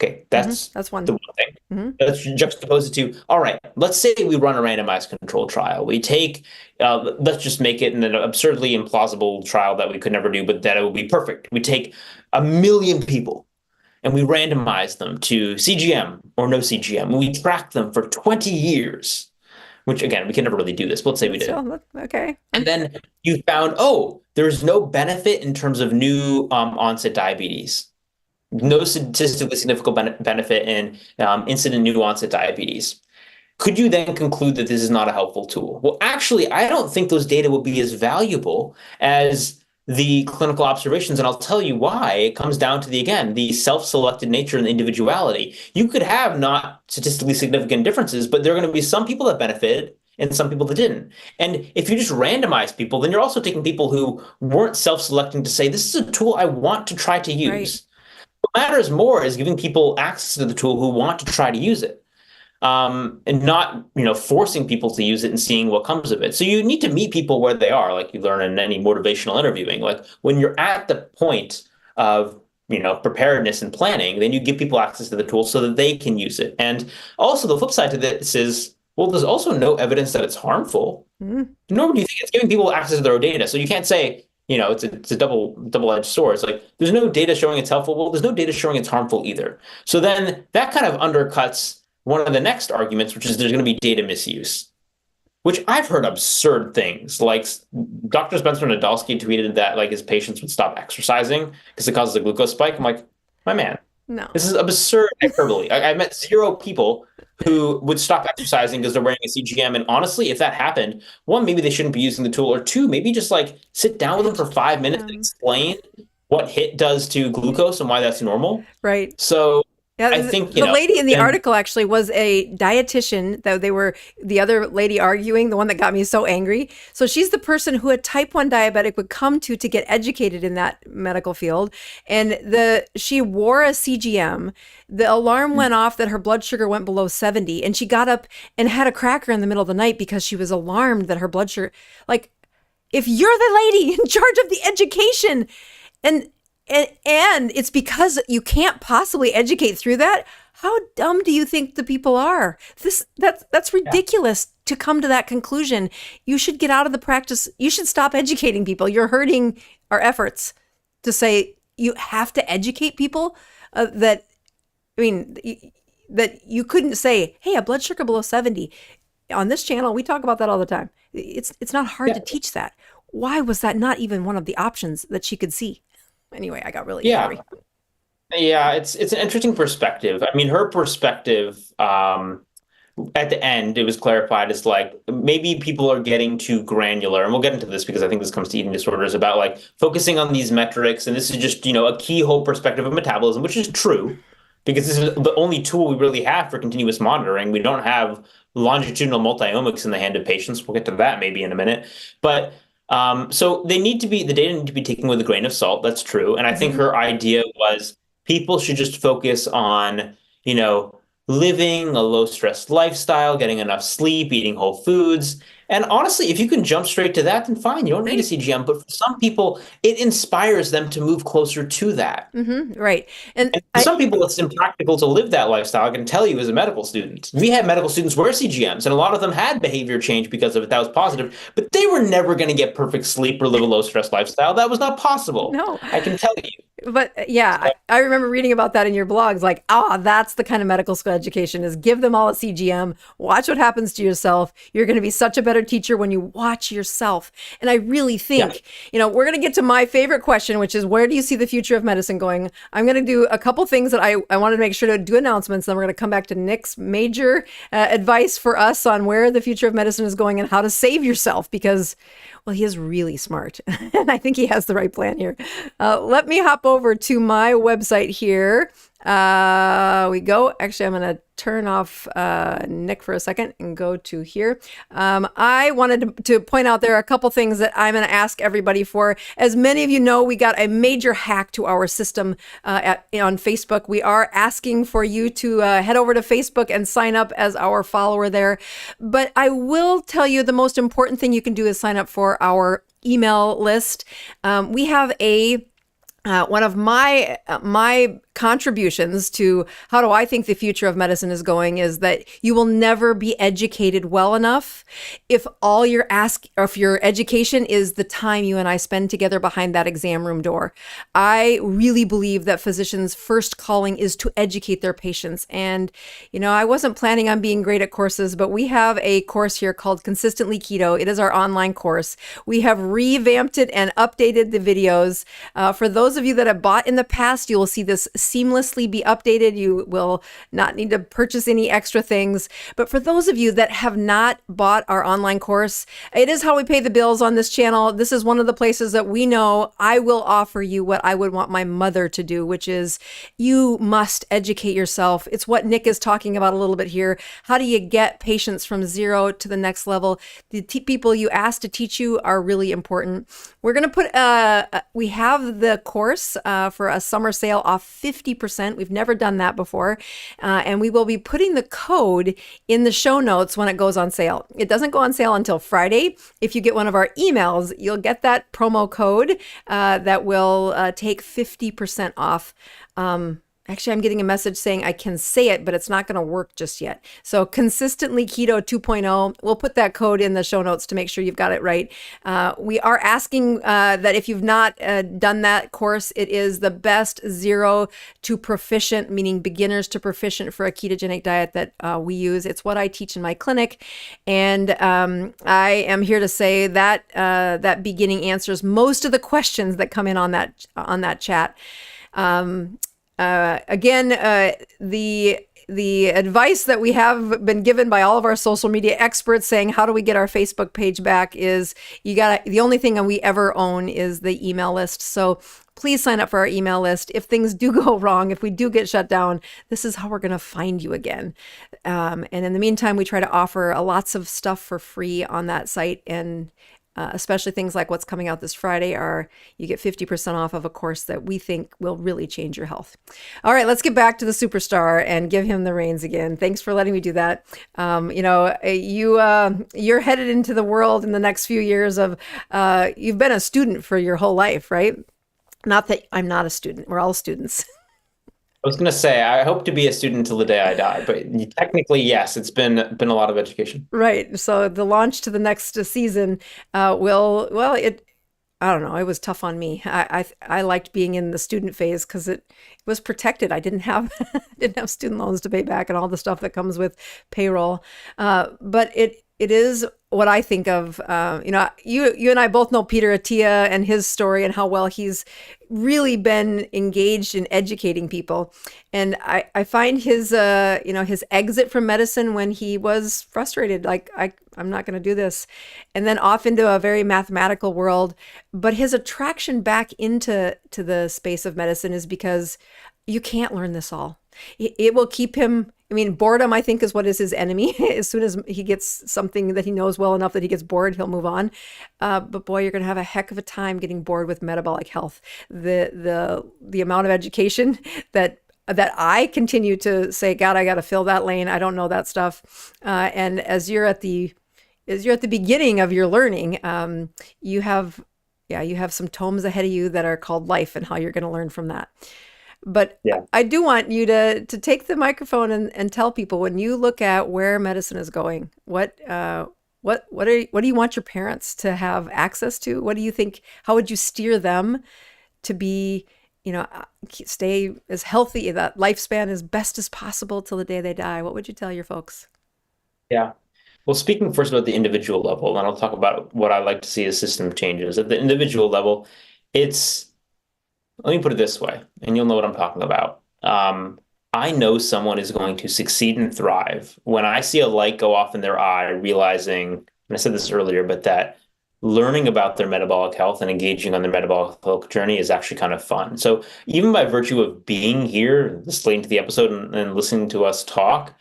Okay, that's one. The one thing. Let's juxtapose it to, all right, let's say we run a randomized controlled trial. We take, let's just make it an absurdly implausible trial that we could never do, but that it will be perfect. We take 1 million people and we randomize them to CGM or no CGM. And we track them for 20 years, which again, we can never really do this, but let's say we did. Okay. And then you found, there's no benefit in terms of new onset diabetes. No statistically significant benefit in incident new onset diabetes. Could you then conclude that this is not a helpful tool? Well, actually, I don't think those data will be as valuable as the clinical observations, and I'll tell you why. It comes down to the self-selected nature and the individuality. You could have not statistically significant differences, but there are going to be some people that benefited and some people that didn't. And if you just randomize people, then you're also taking people who weren't self-selecting to say, this is a tool I want to try to use. Right. What matters more is giving people access to the tool who want to try to use it, and not, forcing people to use it and seeing what comes of it. So you need to meet people where they are, like you learn in any motivational interviewing. Like when you're at the point of, preparedness and planning, then you give people access to the tool so that they can use it. And also the flip side to this is, well, there's also no evidence that it's harmful. Nor do you think it's giving people access to their own data. So you can't say, it's a double-edged sword. It's like, there's no data showing it's helpful. Well, there's no data showing it's harmful either. So then that kind of undercuts one of the next arguments, which is there's going to be data misuse, which I've heard absurd things. Like Dr. Spencer Nadolsky tweeted that his patients would stop exercising because it causes a glucose spike. I'm like, my man, no, this is absurd hyperbole. I met 0 people who would stop exercising because they're wearing a CGM. And honestly, if that happened, one, maybe they shouldn't be using the tool, or two, maybe just sit down with them for 5 minutes and explain what HIIT does to glucose and why that's normal. Right. So yeah, I think the lady in the article actually was a dietitian. Though they were the other lady arguing, the one that got me so angry. So she's the person who a type 1 diabetic would come to get educated in that medical field. And she wore a CGM. The alarm went off that her blood sugar went below 70, and she got up and had a cracker in the middle of the night because she was alarmed that her blood sugar. Like, if you're the lady in charge of the education, and it's because you can't possibly educate through that. How dumb do you think the people are? That's ridiculous to come to that conclusion. You should get out of the practice. You should stop educating people. You're hurting our efforts to say you have to educate people that you couldn't say, hey, a blood sugar below 70. On this channel, we talk about that all the time. It's not hard to teach that. Why was that not even one of the options that she could see? Anyway, I got really angry. Yeah, it's an interesting perspective. I mean, her perspective at the end, it was clarified as like maybe people are getting too granular, and we'll get into this because I think this comes to eating disorders about like focusing on these metrics, and this is just a keyhole perspective of metabolism, which is true because this is the only tool we really have for continuous monitoring. We don't have longitudinal multiomics in the hand of patients. We'll get to that maybe in a minute, but so the data need to be taken with a grain of salt. That's true, and I think her idea was people should just focus on living a low stress lifestyle, getting enough sleep, eating whole foods. And honestly, if you can jump straight to that, then fine. You don't need a CGM. But for some people, it inspires them to move closer to that. Right. And for some people, it's impractical to live that lifestyle. I can tell you as a medical student. We had medical students wear CGMs, and a lot of them had behavior change because of it. That was positive. But they were never going to get perfect sleep or live a low stress lifestyle. That was not possible. No. I can tell you. But yeah, I remember reading about that in your blogs, like, that's the kind of medical school education is give them all a CGM, watch what happens to yourself. You're going to be such a better teacher when you watch yourself. And I really think, we're going to get to my favorite question, which is where do you see the future of medicine going? I'm going to do a couple things that I wanted to make sure to do announcements. Then we're going to come back to Nick's major advice for us on where the future of medicine is going and how to save yourself because, well, he is really smart. And I think he has the right plan here. Let me hop over to my website here. We go. Actually, I'm going to turn off Nick for a second and go to here. I wanted to point out there are a couple things that I'm going to ask everybody for. As many of you know, we got a major hack to our system on Facebook. We are asking for you to head over to Facebook and sign up as our follower there. But I will tell you the most important thing you can do is sign up for our email list. We have one of my contributions to how do I think the future of medicine is going is that you will never be educated well enough if all you're or if your education is the time you and I spend together behind that exam room door. I really believe that physicians' first calling is to educate their patients. And, I wasn't planning on being great at courses, but we have a course here called Consistently Keto. It is our online course. We have revamped it and updated the videos. For those of you that have bought in the past, you will see this seamlessly be updated. You will not need to purchase any extra things. But for those of you that have not bought our online course, it is how we pay the bills on this channel. This is one of the places that we know I will offer you what I would want my mother to do, which is you must educate yourself. It's what Nick is talking about a little bit here. How do you get patients from zero to the next level? The people you ask to teach you are really important. We're going to put, we have the course for a summer sale off 50%. We've never done that before. And we will be putting the code in the show notes when it goes on sale. It doesn't go on sale until Friday. If you get one of our emails, you'll get that promo code that will take 50% off. Actually, I'm getting a message saying I can say it, but it's not going to work just yet. So Consistently Keto 2.0, we'll put that code in the show notes to make sure you've got it right. We are asking that if you've not done that course, it is the best 0 to proficient, meaning beginners to proficient for a ketogenic diet that we use. It's what I teach in my clinic. And I am here to say that that beginning answers most of the questions that come in on that chat. Again, the advice that we have been given by all of our social media experts saying, how do we get our Facebook page back is the only thing we ever own is the email list. So please sign up for our email list. If things do go wrong, if we do get shut down, this is how we're going to find you again. And in the meantime, we try to offer lots of stuff for free on that site, and especially things like what's coming out this Friday you get 50% off of a course that we think will really change your health. All right, let's get back to the superstar and give him the reins again. Thanks for letting me do that. You're headed into the world in the next few years of, you've been a student for your whole life, right? Not that I'm not a student. We're all students. I was going to say, I hope to be a student till the day I die, but technically, yes, it's been a lot of education. Right. So the launch to the next season I don't know. It was tough on me. I liked being in the student phase because it was protected. I didn't have student loans to pay back and all the stuff that comes with payroll. But it is what I think of, you and I both know Peter Attia and his story and how well he's really been engaged in educating people. And I find his, his exit from medicine when he was frustrated, like I'm not going to do this, and then off into a very mathematical world. But his attraction back into the space of medicine is because you can't learn this all. It will keep him. I mean, boredom, I think, is what is his enemy. As soon as he gets something that he knows well enough that he gets bored, he'll move on. But boy, you're going to have a heck of a time getting bored with metabolic health. The amount of education that I continue to say, God, I got to fill that lane. I don't know that stuff. And as you're at the beginning of your learning, you have some tomes ahead of you that are called life and how you're going to learn from that. But yeah. I do want you to take the microphone and tell people, when you look at where medicine is going, what do you want your parents to have access to? What do you think? How would you steer them to be, stay as healthy, that lifespan as best as possible till the day they die? What would you tell your folks? Yeah. Well, speaking first about the individual level, and I'll talk about what I like to see as system changes. At the individual level, let me put it this way, and you'll know what I'm talking about. I know someone is going to succeed and thrive when I see a light go off in their eye, realizing, and I said this earlier, but that learning about their metabolic health and engaging on their metabolic health journey is actually kind of fun. So even by virtue of being here, listening to the episode and listening to us talk,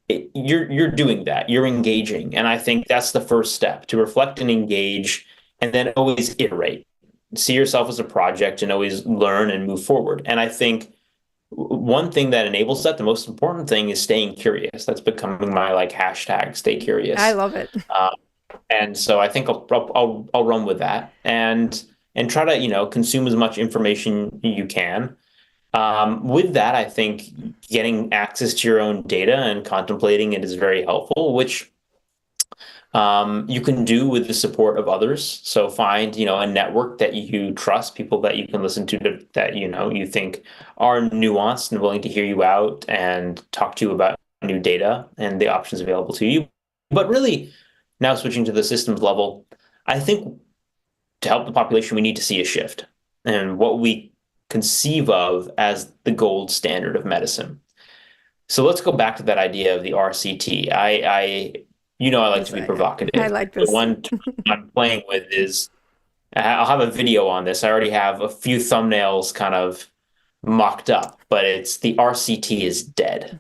you're doing that. You're engaging. And I think that's the first step, to reflect and engage, and then always iterate. See yourself as a project and always learn and move forward. And I think one thing that enables that, the most important thing, is staying curious. That's becoming my hashtag, stay curious. I love it. And so I think I'll run with that and try to, consume as much information you can. With that, I think getting access to your own data and contemplating it is very helpful, which you can do with the support of others. So find, a network that you trust, people that you can listen to that, you think are nuanced and willing to hear you out and talk to you about new data and the options available to you. But really, now switching to the systems level, I think to help the population, we need to see a shift in what we conceive of as the gold standard of medicine. So let's go back to that idea of the RCT. I like to be provocative. I like this. The one I'm playing with is, I'll have a video on this. I already have a few thumbnails kind of mocked up, but it's the RCT is dead.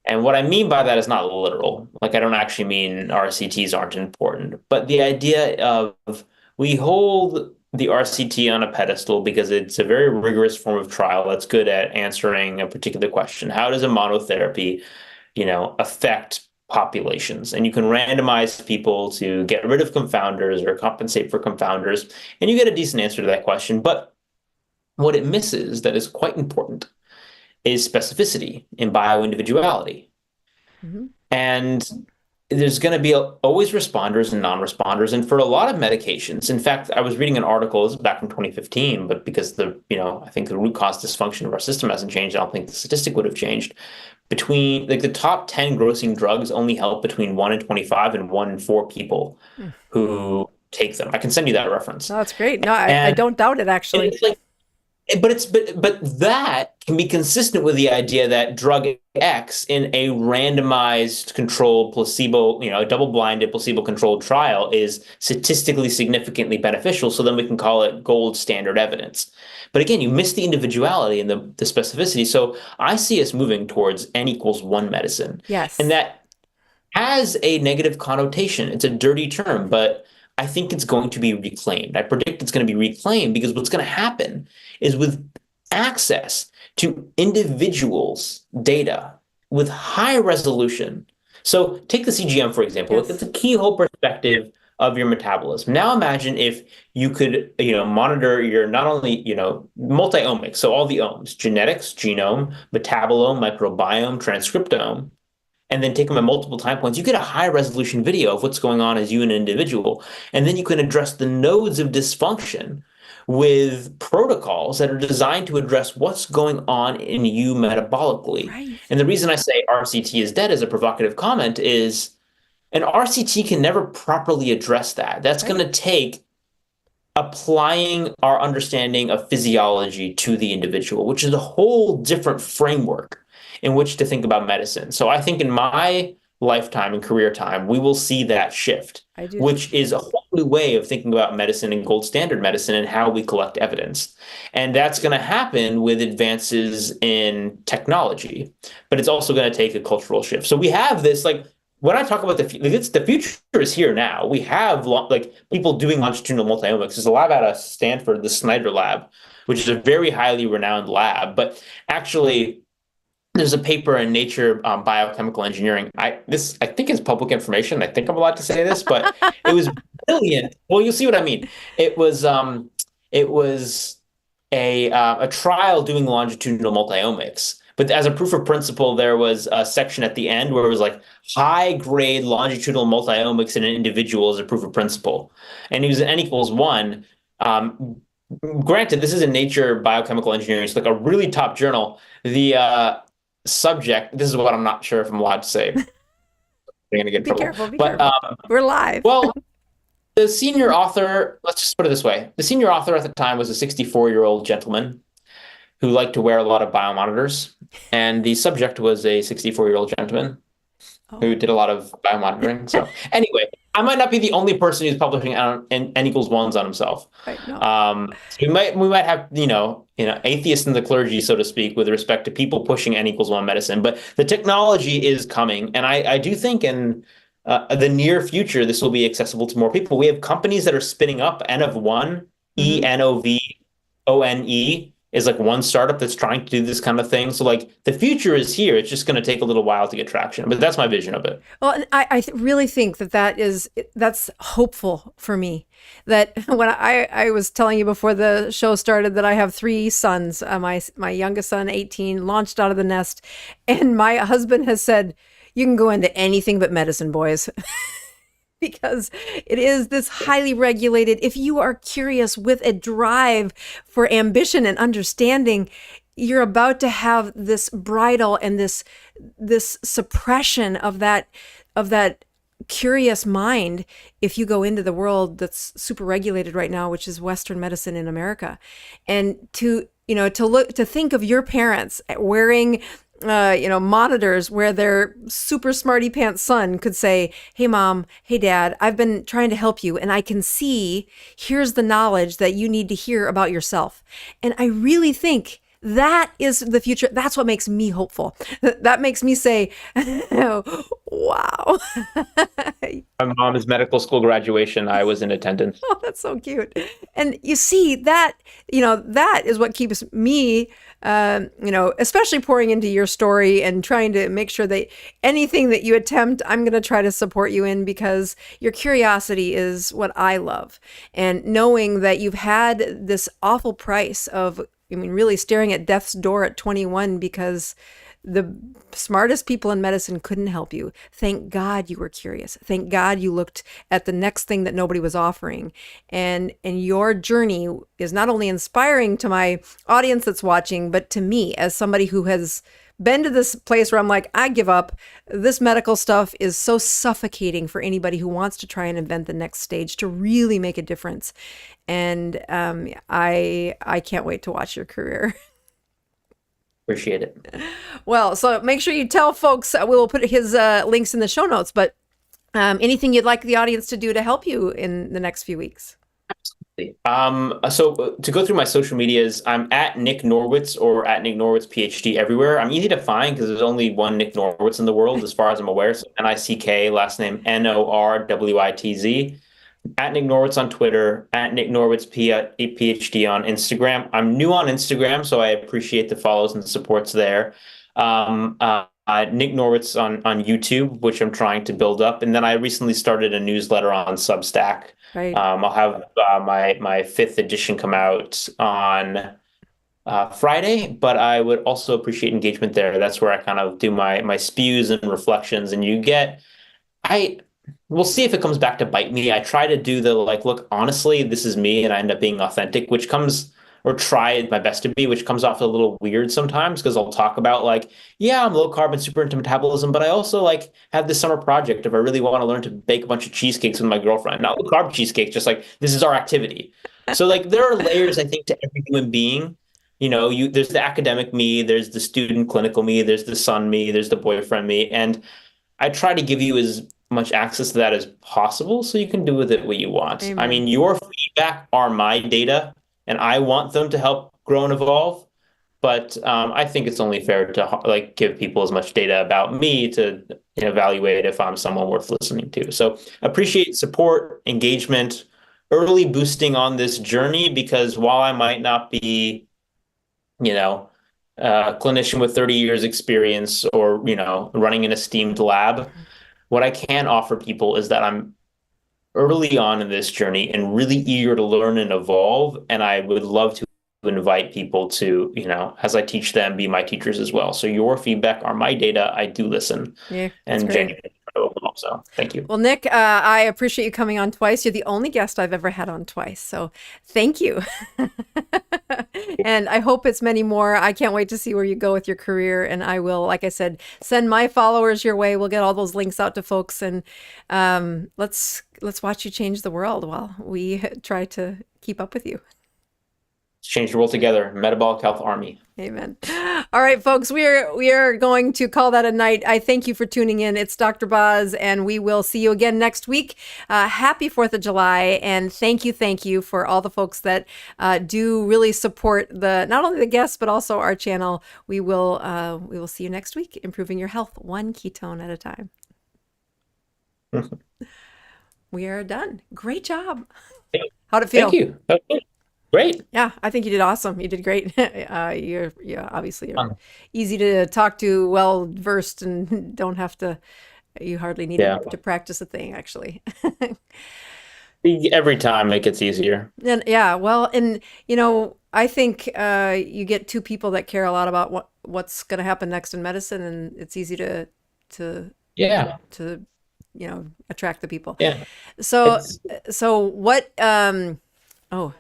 And what I mean by that is not literal. I don't actually mean RCTs aren't important, but the idea of we hold the RCT on a pedestal because it's a very rigorous form of trial that's good at answering a particular question. How does a monotherapy, affect populations? And you can randomize people to get rid of confounders or compensate for confounders, and you get a decent answer to that question. But what it misses that is quite important is specificity and bioindividuality. Mm-hmm. And there's going to be always responders and non-responders. And for a lot of medications, in fact, I was reading an article, this was back in 2015, but because I think the root cause dysfunction of our system hasn't changed, I don't think the statistic would have changed. Between the top 10 grossing drugs only help between 1 in 25 and 1 in 4 people who take them. I can send you that reference. Oh, that's great. No, I don't doubt it, actually. But that can be consistent with the idea that drug X in a randomized controlled placebo, a double-blinded placebo-controlled trial is statistically significantly beneficial. So then we can call it gold standard evidence. But again, you miss the individuality and the specificity. So I see us moving towards N=1 medicine. Yes. And that has a negative connotation. It's a dirty term, but I think it's going to be reclaimed. I predict it's going to be reclaimed because what's going to happen is, with access to individuals' data with high resolution. So take the CGM, for example. Yes. It's a keyhole perspective of your metabolism. Now imagine if you could, monitor your not only, multi-omics, so all the ohms, genetics, genome, metabolome, microbiome, transcriptome, and then take them at multiple time points. You get a high resolution video of what's going on as you an individual. And then you can address the nodes of dysfunction with protocols that are designed to address what's going on in you metabolically. Right. And the reason I say RCT is dead as a provocative comment is an RCT can never properly address that. That's going to take applying our understanding of physiology to the individual, which is a whole different framework in which to think about medicine. So I think in my lifetime and career time, we will see that shift, which is a whole new way of thinking about medicine and gold standard medicine and how we collect evidence. And that's going to happen with advances in technology, but it's also going to take a cultural shift. So we have this, like, when I talk about the future is here now. We have like people doing longitudinal multiomics. There's a lab out of Stanford, the Snyder Lab, which is a very highly renowned lab. But actually, there's a paper in Nature Biochemical Engineering. I think is public information. I think I'm allowed to say this, but it was brilliant. Well, you'll see what I mean. It was a trial doing longitudinal multiomics. But as a proof of principle, there was a section at the end where it was like high grade longitudinal multiomics in an individual as a proof of principle. And it was an N equals 1. Granted, this is in Nature Biochemical Engineering. It's like a really top journal. The subject, this is what I'm not sure if I'm allowed to say. I'm going to get in trouble. Be careful. We're live. Well, the senior author, let's just put it this way. The senior author at the time was a 64-year-old gentleman who liked to wear a lot of biomonitors. And the subject was a 64-year-old gentleman who did a lot of biomonitoring. So anyway, I might not be the only person who's publishing N equals 1s on himself. Right, no. So we might have, atheists in the clergy, so to speak, with respect to people pushing N equals 1 medicine. But the technology is coming. And I do think in the near future, this will be accessible to more people. We have companies that are spinning up. N of 1, ENOVONE is like one startup that's trying to do this kind of thing. So like the future is here. It's just going to take a little while to get traction, but that's my vision of it. Well, I really think that's hopeful for me. That when I was telling you before the show started that I have 3 sons, my youngest son, 18, launched out of the nest. And my husband has said, you can go into anything but medicine, boys. Because it is this highly regulated, if you are curious with a drive for ambition and understanding, you're about to have this bridle and this suppression of that curious mind if you go into the world that's super regulated right now, which is Western medicine in America. And to think of your parents wearing monitors where their super smarty pants son could say, hey mom, hey dad, I've been trying to help you and I can see, here's the knowledge that you need to hear about yourself. And I really think that is the future. That's what makes me hopeful. That makes me say, wow. My mom's medical school graduation, I was in attendance. Oh, that's so cute. And you see that, that is what keeps me, especially pouring into your story and trying to make sure that anything that you attempt, I'm going to try to support you in, because your curiosity is what I love. And knowing that you've had this awful price of, really staring at death's door at 21 because the smartest people in medicine couldn't help you. Thank God you were curious. Thank God you looked at the next thing that nobody was offering. And your journey is not only inspiring to my audience that's watching, but to me as somebody who has been to this place where I'm like, I give up. This medical stuff is so suffocating for anybody who wants to try and invent the next stage to really make a difference. And I can't wait to watch your career. Appreciate it. Well, so make sure you tell folks, we will put his links in the show notes, but anything you'd like the audience to do to help you in the next few weeks? So to go through my social medias, I'm at Nick Norwitz or at Nick Norwitz PhD everywhere. I'm easy to find because there's only one Nick Norwitz in the world, as far as I'm aware. So N-I-C-K, last name Norwitz. At Nick Norwitz on Twitter, at Nick Norwitz PhD on Instagram. I'm new on Instagram, so I appreciate the follows and the supports there. Nick Norwitz on YouTube, which I'm trying to build up. And then I recently started a newsletter on Substack. Right. I'll have my 5th edition come out on Friday, but I would also appreciate engagement there. That's where I kind of do my spews and reflections, and we'll see if it comes back to bite me. I try to do the look, honestly, this is me, and I end up being authentic, which comes or try my best to be, which comes off a little weird sometimes because I'll talk about like, yeah, I'm low carb and super into metabolism, but I also like have this summer project if I really want to learn to bake a bunch of cheesecakes with my girlfriend. Not low carb cheesecakes, just like this is our activity. So like there are layers, I think, to every human being. There's the academic me, there's the student clinical me, there's the son me, there's the boyfriend me, and I try to give you as much access to that as possible so you can do with it what you want. I Amen. mean, your feedback are my data, and I want them to help grow and evolve. But I think it's only fair to like give people as much data about me to evaluate if I'm someone worth listening to. So appreciate support, engagement, early boosting on this journey because while I might not be, you know, a clinician with 30 years experience or, running an esteemed lab, what I can offer people is that I'm early on in this journey and really eager to learn and evolve. And I would love to invite people to, as I teach them, be my teachers as well. So your feedback are my data. I do listen Yeah, that's and great. genuinely try to evolve. So thank you. Well, Nick, I appreciate you coming on twice. You're the only guest I've ever had on twice. So thank you. And I hope it's many more. I can't wait to see where you go with your career. And I will, like I said, send my followers your way. We'll get all those links out to folks. And let's watch you change the world while we try to keep up with you. Let's change the world together. Metabolic Health Army. Amen. All right, folks, we are going to call that a night. I thank you for tuning in. It's Dr. Boz, and we will see you again next week. Happy 4th of July, and thank you for all the folks that do really support not only the guests but also our channel. We will see you next week, improving your health one ketone at a time. We are done. Great job. How'd it feel? Thank you. Okay. Great. Yeah, I think you did awesome. You did great. You're obviously easy to talk to, well versed, and don't have to. You hardly need to practice a thing, actually. Every time it gets easier. And well, and I think you get two people that care a lot about what's going to happen next in medicine, and it's easy to attract the people. Yeah. So what? Oh.